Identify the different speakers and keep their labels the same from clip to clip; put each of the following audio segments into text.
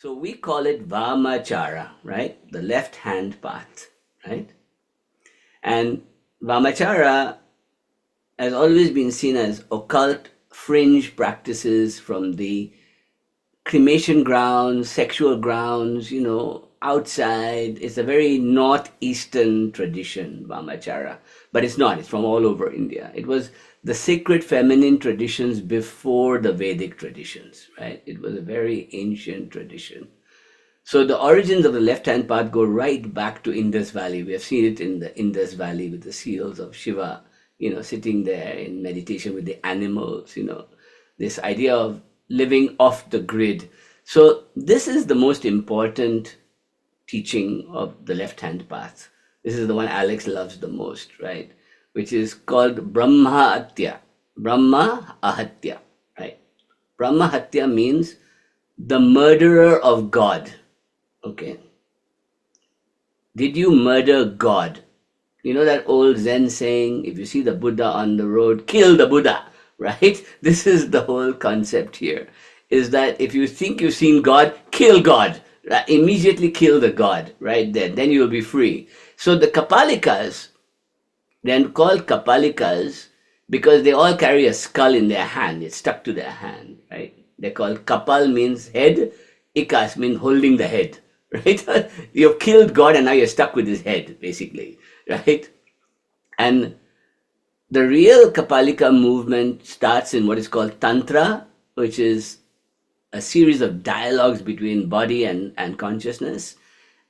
Speaker 1: So we call it Vamachara, right? The left hand path, right? And Vamachara has always been seen as occult fringe practices from the cremation grounds, sexual grounds, outside. It's a very northeastern tradition, Vamachara. But it's not, it's from all over India. It was the sacred feminine traditions before the Vedic traditions, right? It was a very ancient tradition. So the origins of the left-hand path go right back to Indus Valley. We have seen it in the Indus Valley with the seals of Shiva, sitting there in meditation with the animals, this idea of living off the grid. So this is the most important teaching of the left-hand path. This is the one Alex loves the most, right? Which is called Brahma Hatya. Brahma Ahatya, right? Brahma Hatya means the murderer of God. Okay. Did you murder God? You know that old Zen saying, if you see the Buddha on the road, kill the Buddha, right? This is the whole concept here, is that if you think you've seen God, kill God. Right? Immediately kill the God right there. Then you will be free. So the Kapalikas, they're called Kapalikas because they all carry a skull in their hand. It's stuck to their hand, right? They're called Kapal means head. Ikas means holding the head, right? You've killed God and now you're stuck with his head, basically, right? And the real Kapalika movement starts in what is called Tantra, which is a series of dialogues between body and consciousness,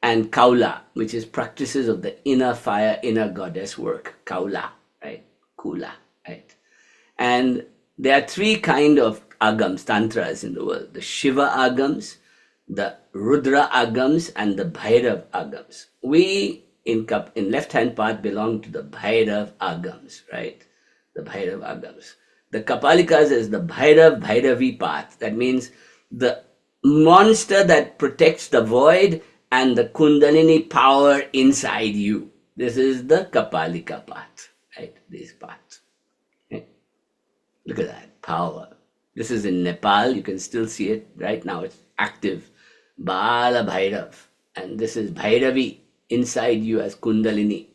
Speaker 1: and Kaula, which is practices of the inner fire, inner goddess work. Kaula, right? Kula, right? And there are three kind of agams, tantras in the world: the Shiva agams, the Rudra agams, and the Bhairav agams. We in left-hand path belong to the Bhairav agams, right? The Bhairav agams. The Kapalikas is the Bhairav Bhairavi path. That means the monster that protects the void and the Kundalini power inside you. This is the Kapalika path, right? This path. Okay? Look at that power. This is in Nepal. You can still see it right now. It's active. Bala Bhairav. And this is Bhairavi inside you as Kundalini.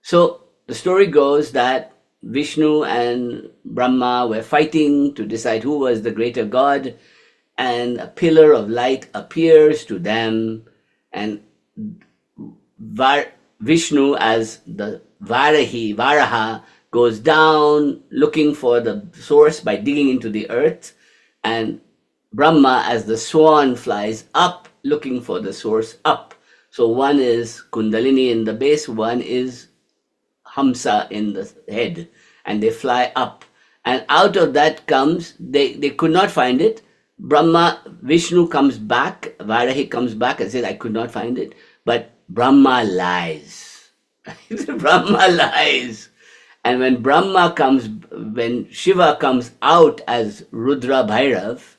Speaker 1: So the story goes that Vishnu and Brahma were fighting to decide who was the greater god, and a pillar of light appears to them, and Vishnu as the Varaha goes down looking for the source by digging into the earth, and Brahma as the swan flies up looking for the source up. So one is Kundalini in the base, one is Hamsa in the head, and they fly up. And out of that comes, they could not find it. Vishnu comes back, Varahi comes back and says, I could not find it. But Brahma lies. Brahma lies. And when Shiva comes out as Rudra Bhairav,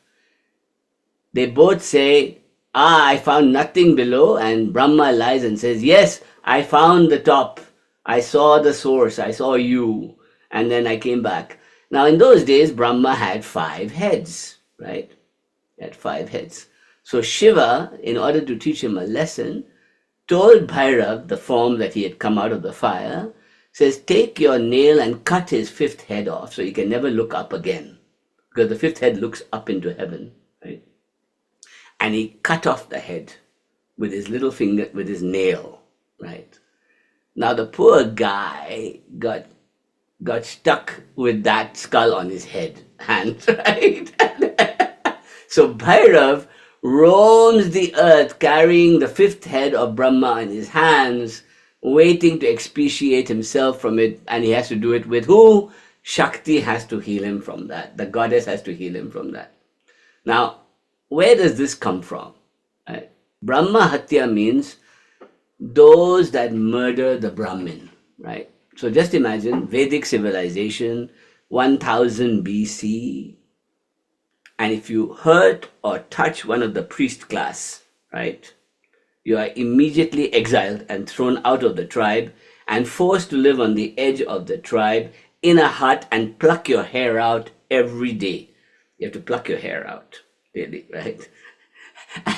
Speaker 1: they both say, I found nothing below. And Brahma lies and says, yes, I found the top. I saw the source. I saw you. And then I came back. Now, in those days, Brahma had 5 heads, right? He had 5 heads. So Shiva, in order to teach him a lesson, told Bhairav, the form that he had come out of the fire, says, take your nail and cut his 5th head off so he can never look up again. Because the 5th head looks up into heaven, right? And he cut off the head with his little finger, with his nail, right? Now the poor guy got stuck with that skull on his hand, right? So Bhairav roams the earth carrying the 5th head of Brahma in his hands, waiting to expiate himself from it. And he has to do it with who? Shakti has to heal him from that. The goddess has to heal him from that. Now, where does this come from? Right? Brahma Hatya means those that murder the Brahmin, right? So just imagine Vedic civilization, 1000 BC, and if you hurt or touch one of the priest class, right, you are immediately exiled and thrown out of the tribe and forced to live on the edge of the tribe in a hut and pluck your hair out every day. You have to pluck your hair out, really, right?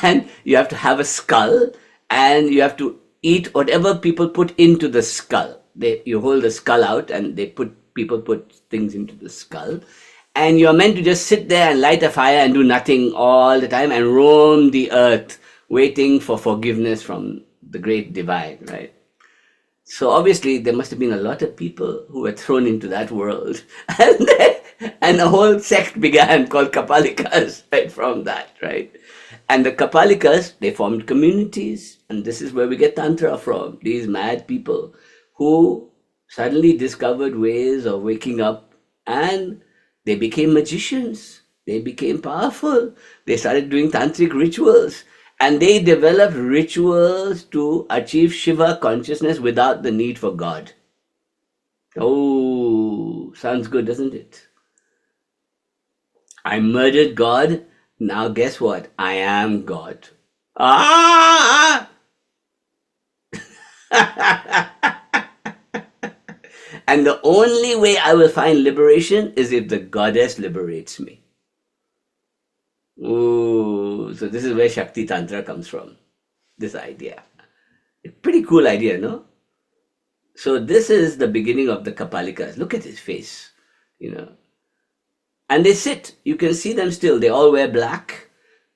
Speaker 1: and you have to have a skull, and you have to eat whatever people put into the skull. You hold the skull out, and people put things into the skull, and you're meant to just sit there and light a fire and do nothing all the time and roam the earth, waiting for forgiveness from the great divine, right? So obviously there must have been a lot of people who were thrown into that world, and a whole sect began called Kapalikas right from that, right? And the Kapalikas, they formed communities, and this is where we get Tantra from. These mad people who suddenly discovered ways of waking up, and they became magicians. They became powerful. They started doing tantric rituals, and they developed rituals to achieve Shiva consciousness without the need for God. Oh, sounds good, doesn't it? I murdered God. Now guess what? I am God. Ah! And the only way I will find liberation is if the goddess liberates me. Ooh, so this is where Shakti Tantra comes from. This idea. A pretty cool idea, no? So this is the beginning of the Kapalikas. Look at his face, you know. And they sit. You can see them still. They all wear black,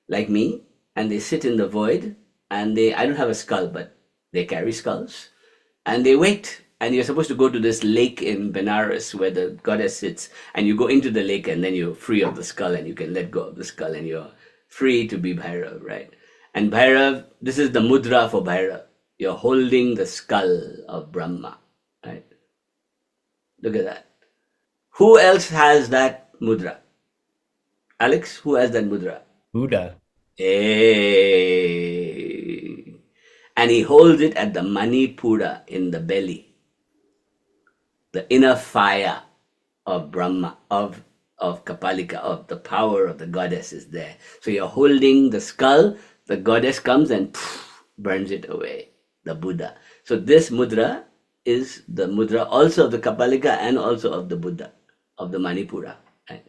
Speaker 1: like me, and they sit in the void. And I don't have a skull, but they carry skulls. And they wait. And you're supposed to go to this lake in Benares where the goddess sits. And you go into the lake, and then you're free of the skull, and you can let go of the skull, and you're free to be Bhairav, right? And Bhairav, this is the mudra for Bhairav. You're holding the skull of Brahma, right? Look at that. Who else has that mudra? Alex, who has that mudra?
Speaker 2: Buddha.
Speaker 1: Hey. And he holds it at the Manipura in the belly. The inner fire of Brahma, of Kapalika, of the power of the goddess is there. So you're holding the skull, the goddess comes and burns it away, the Buddha. So this mudra is the mudra also of the Kapalika and also of the Buddha, of the Manipura. Right?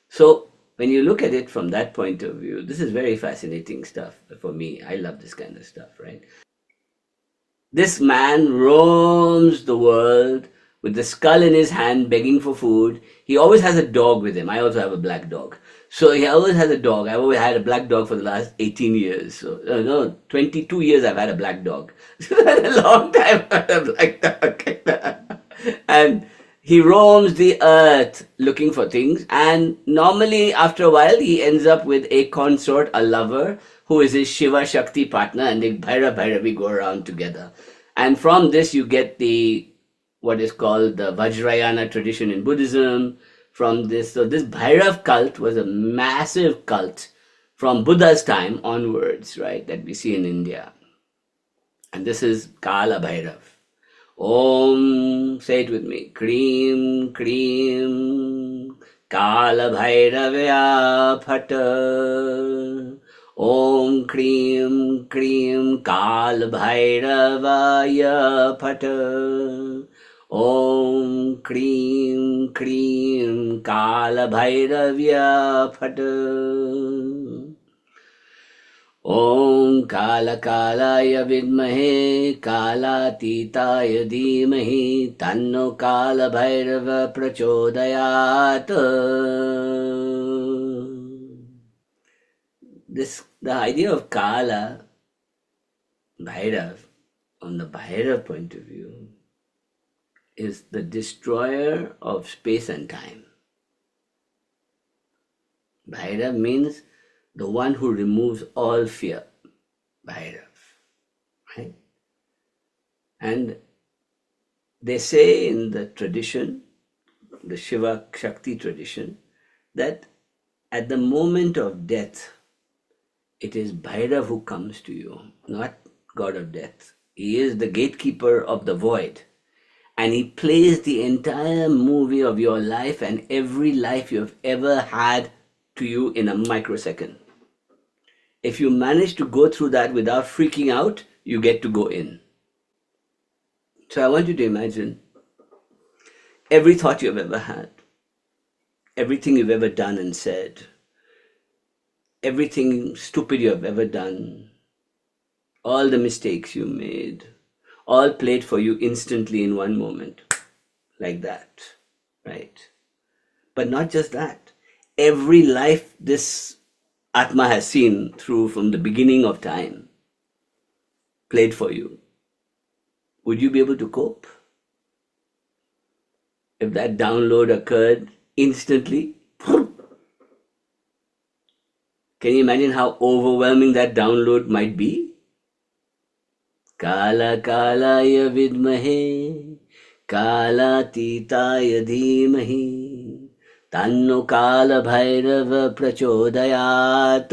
Speaker 1: So when you look at it from that point of view, this is very fascinating stuff for me. I love this kind of stuff, right? This man roams the world with the skull in his hand, begging for food. He always has a dog with him. I also have a black dog. So he always has a dog. I've always had a black dog for the last 18 years. So, no, 22 years I've had a black dog. A long time I've had a black dog. And he roams the earth looking for things. And normally, after a while, he ends up with a consort, a lover, who is his Shiva Shakti partner. And they Bhairavi go around together. And from this, you get what is called the Vajrayana tradition in Buddhism. From this, so this Bhairav cult was a massive cult from Buddha's time onwards, right, that we see in India. And this is Kala Bhairava. Om, say it with me. Kreem, Kreem, Kala Bhairavaya Phata. Om Kreem, Kreem, Kala Bhairavaya Phata. Om Kreem, Kreem, Kala Bhairavya Phata. Om Kala Kalaya Vidmahe Kalatitaya Dhimahi Tanno Kala Bhairava Prachodayat. The idea of Kala Bhairav, on the Bhairav point of view, is the destroyer of space and time. Bhairav means the one who removes all fear. Bhairav, right? And they say in the tradition, the Shiva Shakti tradition, that at the moment of death, it is Bhairav who comes to you, not God of death. He is the gatekeeper of the void. And he plays the entire movie of your life and every life you've ever had to you in a microsecond. If you manage to go through that without freaking out, you get to go in. So I want you to imagine every thought you've ever had, everything you've ever done and said, everything stupid you have ever done, all the mistakes you made, all played for you instantly in one moment, like that, right? But not just that. Every life this Atma has seen through from the beginning of time, played for you. Would you be able to cope? If that download occurred instantly, can you imagine how overwhelming that download might be? Kala Kalaya Vidmahe Kala Titaya Dhimahi Tanno Kala Bhairava Prachodayat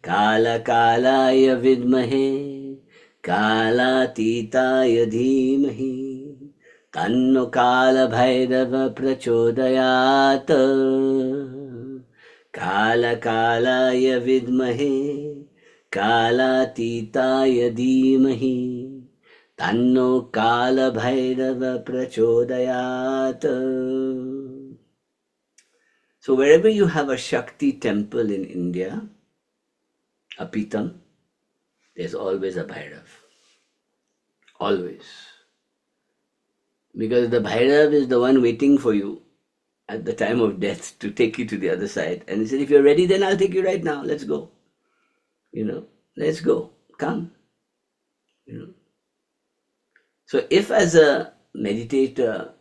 Speaker 1: Kala Kalaya Vidmahe Kala Titaya Dhimahi Tanno Kala Bhairava Prachodayat Kala Kalaya Vidmahe Kalatitaya Dhimahi Tanno Kala Bhairava Prachodayat. So wherever you have a Shakti temple in India, a Pitam, there's always a Bhairav. Always. Because the Bhairav is the one waiting for you at the time of death to take you to the other side. And he said, if you're ready, then I'll take you right now. Let's go. Let's go, come, So if as a meditator,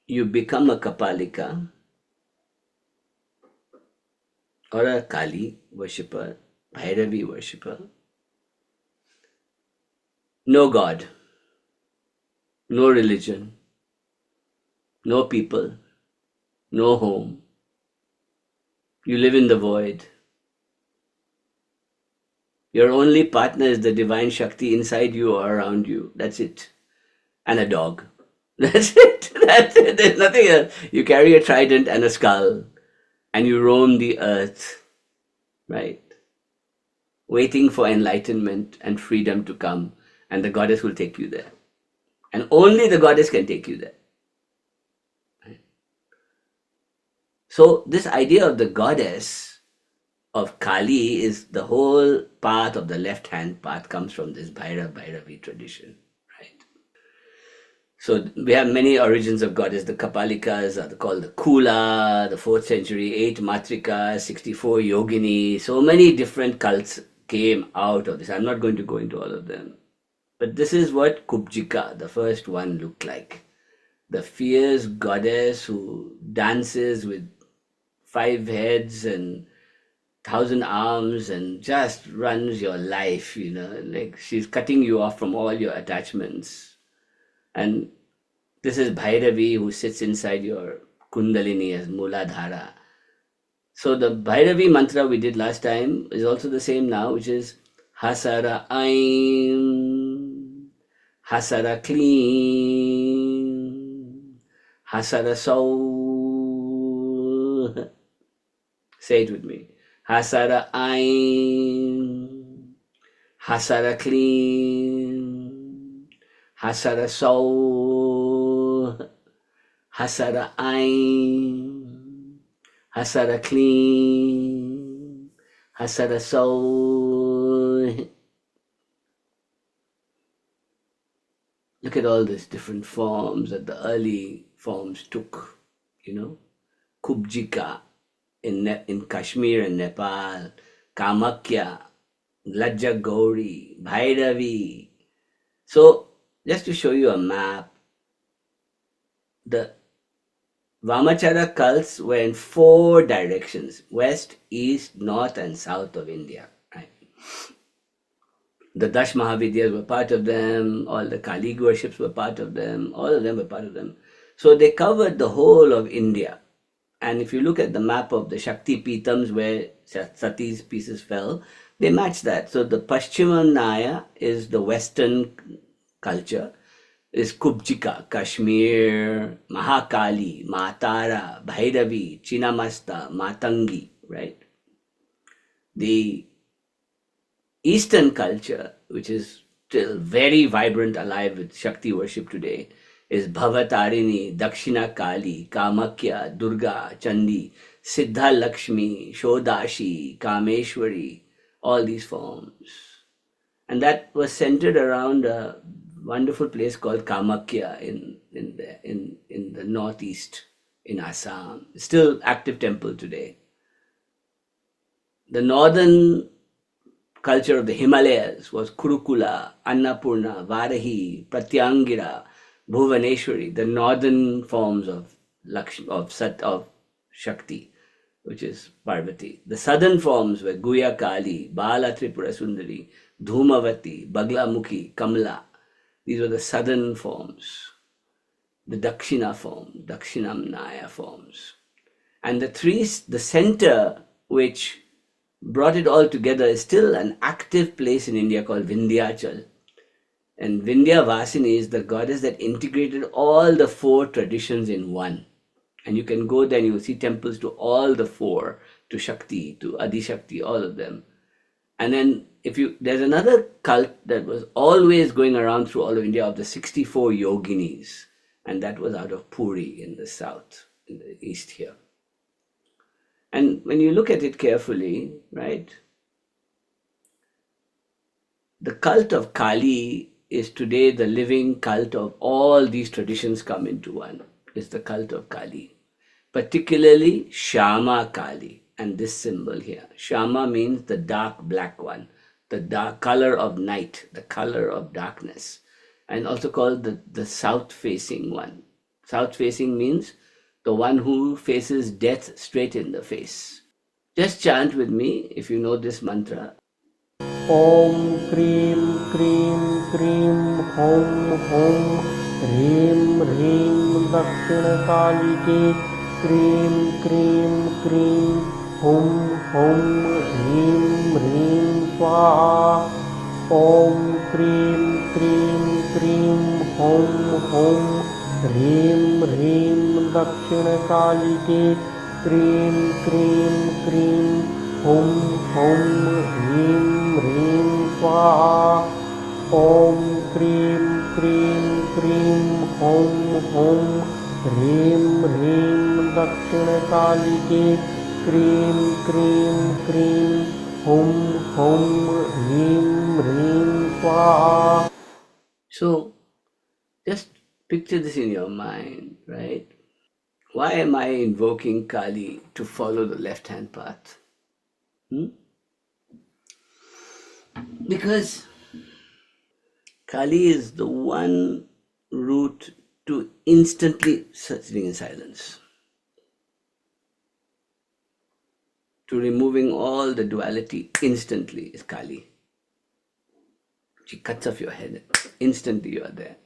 Speaker 1: you become a Kapalika or a Kali worshipper, Bhairavi worshipper, no God, no religion, no people, no home, you live in the void. Your only partner is the divine Shakti inside you or around you. That's it. And a dog. That's it. That's it. There's nothing else. You carry a trident and a skull and you roam the earth, right? Waiting for enlightenment and freedom to come, and the goddess will take you there. And only the goddess can take you there. Right? So this idea of the goddess of Kali is the whole path of the left-hand path comes from this Bhairavi tradition, right? So we have many origins of goddess. The Kapalikas are called the Kula, the 4th century, 8 Matrikas, 64 Yogini. So many different cults came out of this. I'm not going to go into all of them. But this is what Kubjika, the first one, looked like. The fierce goddess who dances with 5 heads and 1,000 arms and just runs your life, like she's cutting you off from all your attachments. And this is Bhairavi who sits inside your Kundalini as Muladhara. So the Bhairavi mantra we did last time is also the same now, which is Hasara Aim, Hasara Clean, Hasara Soul. Say it with me. Hasara Aim, Hasara Clean, Hasara Soul, Hasara Aim, Hasara Clean, Hasara Soul. Look at all these different forms that the early forms took, Kubjika in Kashmir and Nepal, Kamakya, Lajja Gauri, Bhairavi. So just to show you a map, the Vamachara cults were in 4 directions: west, east, north and south of India. Right? The Dash Mahavidyas were part of them, all the Kali worships were part of them, all of them were part of them. So they covered the whole of India. And if you look at the map of the Shakti Pitams where Sati's pieces fell, they match that. So the Paschimam is the Western culture, is Kubjika, Kashmir, Mahakali, Matara, Bhairavi, Chinnamasta, Matangi, right? The Eastern culture, which is still very vibrant, alive with Shakti worship today, is Bhavatarini, Dakshina Kali, Kamakya, Durga, Chandi. Siddha Lakshmi, Shodashi, Kameshwari, all these forms. And that was centered around a wonderful place called Kamakya in the northeast in Assam. Still active temple today. The northern culture of the Himalayas was Kurukula, Annapurna, Varahi, Pratyangira, Bhuvaneshwari, the northern forms of Shakti, which is Parvati. The southern forms were Guya Kali, Bala Tripura Sundari, Dhumavati, Baglamukhi, Kamala. These were the southern forms. The Dakshina form, Dakshinamnaya forms. And the center which brought it all together is still an active place in India called Vindhyachal. And Vindhyavasini is the goddess that integrated all the 4 traditions in one. And you can go there and you will see temples to all the 4, to Shakti, to Adi Shakti, all of them. And then there's another cult that was always going around through all of India of the 64 yoginis. And that was out of Puri in the south, in the east here. And when you look at it carefully, right, the cult of Kali is today the living cult of all these traditions come into one. It's the cult of Kali, particularly Shama Kali, and this symbol here. Shama means the dark black one, the dark color of night, the color of darkness, and also called the south-facing one. South-facing means the one who faces death straight in the face. Just chant with me if you know this mantra.
Speaker 2: Om Krim Krim Krim Hom Hom Hrim Hrim Dakshina Kalike Krim Krim Krim Hom Hom Hrim Hrim Swaha. Om Krim Krim Krim Hom Hom Hrim Hrim Dakshina Kalike Krim Krim Krim Hum Hum Hrim Hrim Swaha. Om Krim Krim Krim Hum Hum Hrim Hrim Dakshina Kalike Krim Krim Krim Hum Hum Hrim Hrim Swaha.
Speaker 1: So just picture this in your mind, right? Why am I invoking Kali to follow the left-hand path? Because Kali is the one route to instantly sitting in silence, to removing all the duality instantly is Kali. She cuts off your head. Instantly you are there.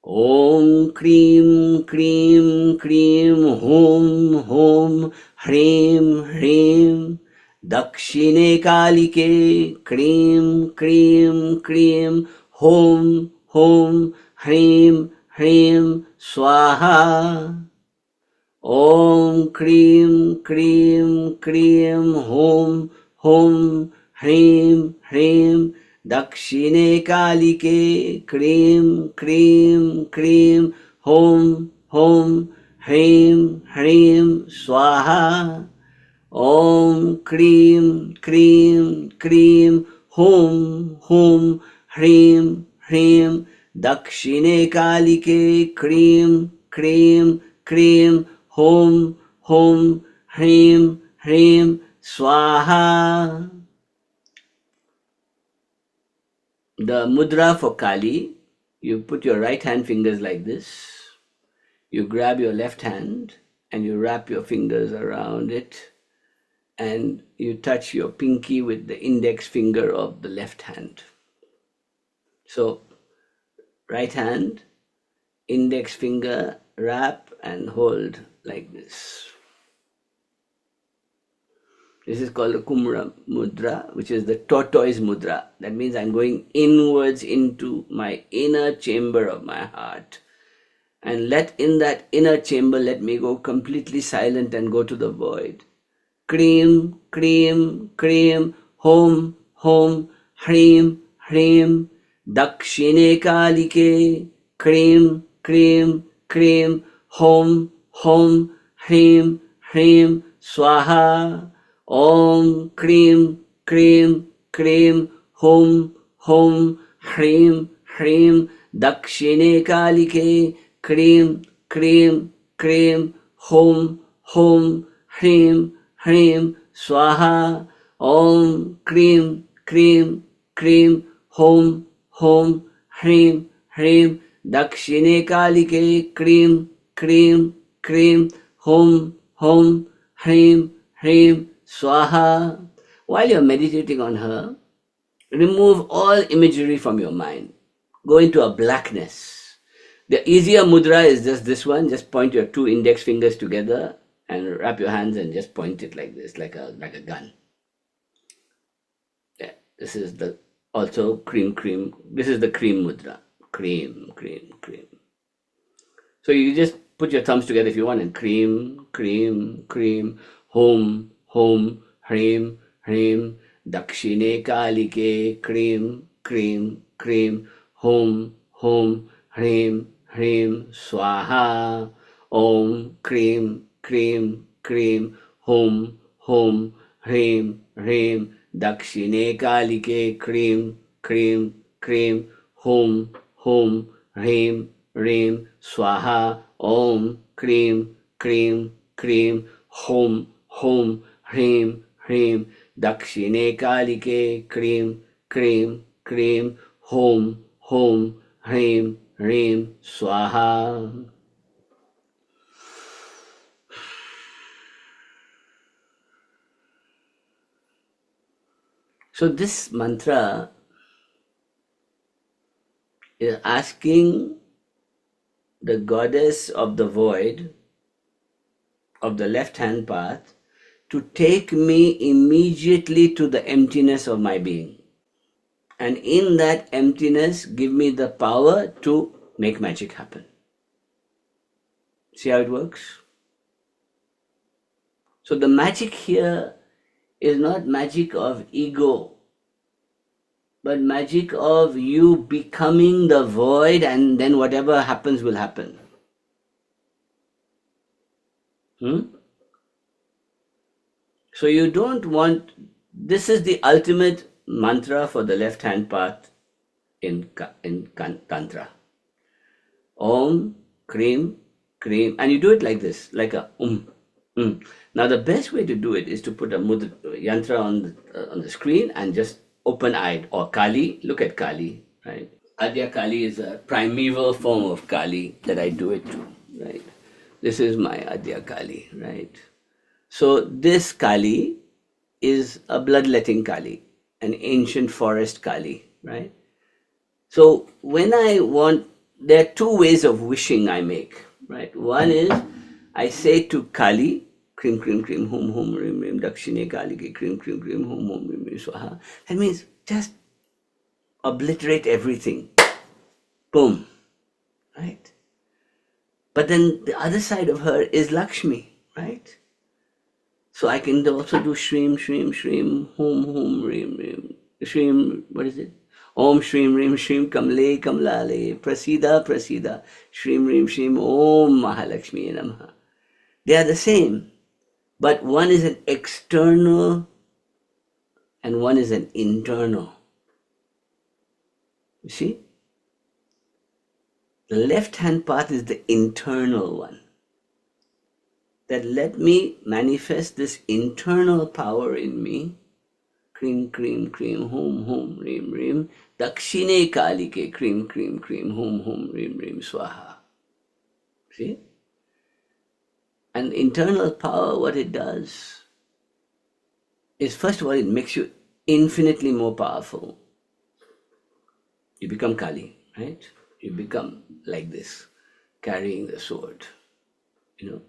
Speaker 1: Om Krim Krim Krim Hom Hom Hrim Hrim Dakshine Kalike Krim Krim Krim Hom Hom Hrim Hrim Swaha. Om Krim Krim Krim Hom Hom Hrim Hrim Dakshine Kalike Krim Krim Krim Hom Hom Hrim Hrim Swaha. Om Krim Krim Krim Hom Hom Hrim Hrim Dakshine Kalike Krim Krim Krim Hom Hom Hrim Hrim Swaha. The mudra for Kali, you put your right hand fingers like this. You grab your left hand and you wrap your fingers around it and you touch your pinky with the index finger of the left hand. So, right hand, index finger, wrap and hold like this. This is called the Kumra mudra, which is the tortoise mudra. That means I'm going inwards into my inner chamber of my heart. And in that inner chamber, let me go completely silent and go to the void. Krim, Krim, Krim, Hom, Hom, Hrim, Hrim, Dakshine Kalike, Krim, Krim, Krim, Hom, Hom, Hrim, Hrim, Swaha. Om, Krim, Krim, Krim, Hum, Hum, Hrim, Hrim, Dakshine Kalike, Krim, Krim, Krim, Hum, Hum, Hrim, Hrim, Swaha. Om, Krim, Krim, Krim, Hum, Hum, Hrim, Hrim, Dakshine Kalike, Krim, Krim, Krim, Hum, Hum, Hrim, Hrim, Swaha. While you're meditating on her, remove all imagery from your mind. Go into a blackness. The easier mudra is just this one. Just point your two index fingers together and wrap your hands and just point it like this, like a gun. Yeah, this is the also cream. This is the cream mudra. Cream. So you just put your thumbs together if you want and cream. Hum, Hrim, Hrim, Dakshine Kalike, Krim, Hum, Hrim, Hrim, Swaha. Om, Krim, Hum, Hrim, Hrim, Dakshine Kalike, Krim, Hum, Hrim, Hrim, Swaha. Om, Krim, Hum, Hrim, Hrim, Dakshine Kalike, Krim, Hum, Hrim, Hrim, Swaha. So this mantra is asking the goddess of the void, of the left-hand path, to take me immediately to the emptiness of my being. And in that emptiness, give me the power to make magic happen. See how it works? So the magic here is not magic of ego, but magic of you becoming the void, and then whatever happens will happen. So you don't want, this is the ultimate mantra for the left-hand path in Tantra. Om, Krim, and you do it like this, like a Now the best way to do it is to put a yantra on the screen and just open-eyed, or Kali. Look at Kali, right? Adya Kali is a primeval form of Kali that I do it to, right? This is my Adya Kali, right? So this Kali is a bloodletting Kali, an ancient forest Kali, right? So when I want, there are two ways of wishing I make, right? One is I say to Kali, Krim, Hum, Rim, Dakshine Kalike, Krim, Hum, Rim, Swaha. That means just obliterate everything. Boom. Right? But then the other side of her is Lakshmi, right? So I can also do Shrim, Hum, Rim. Shrim, what is it? Om Shrim Rim Shrim Kamle Kamlale Prasida Shrim Rim Shrim Om Mahalakshmi Namaha. They are the same, but one is an external and one is an internal. You see? The left-hand path is the internal one. That let me manifest this internal power in me. Krim, hum, rim, Dakshine Kalike, krim, hum, rim, swaha. See? And internal power, what it does is, first of all, it makes you infinitely more powerful. You become Kali, right? You become like this, carrying the sword. You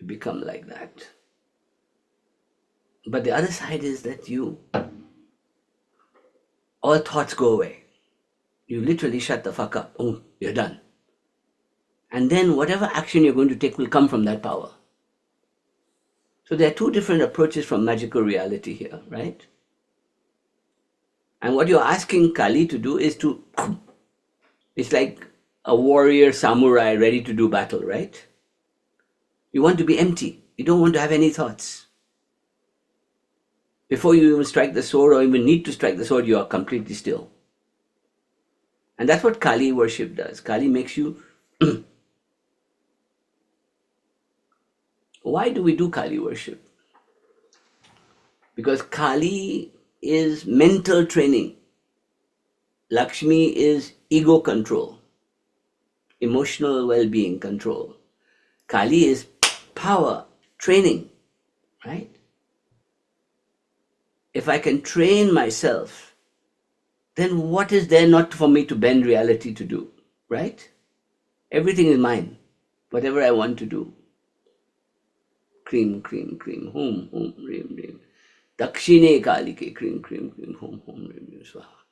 Speaker 1: become like that. But the other side is that all thoughts go away. You literally shut the fuck up. Oh, you're done. And then whatever action you're going to take will come from that power. So there are two different approaches from magical reality here, right? And what you're asking Kali to do is it's like a warrior samurai ready to do battle, right? You want to be empty. You don't want to have any thoughts. Before you even strike the sword or even need to strike the sword, you are completely still. And that's what Kali worship does. Kali makes you... Why do we do Kali worship? Because Kali is mental training. Lakshmi is ego control, emotional well-being control. Kali is power, training, right? If I can train myself, then what is there not for me to bend reality to do, right? Everything is mine, whatever I want to do. Cream, cream, cream, hum, hum, rim, rim. Dakshine Kalike, cream, cream, cream, hum, hum, rim, rim, swaha.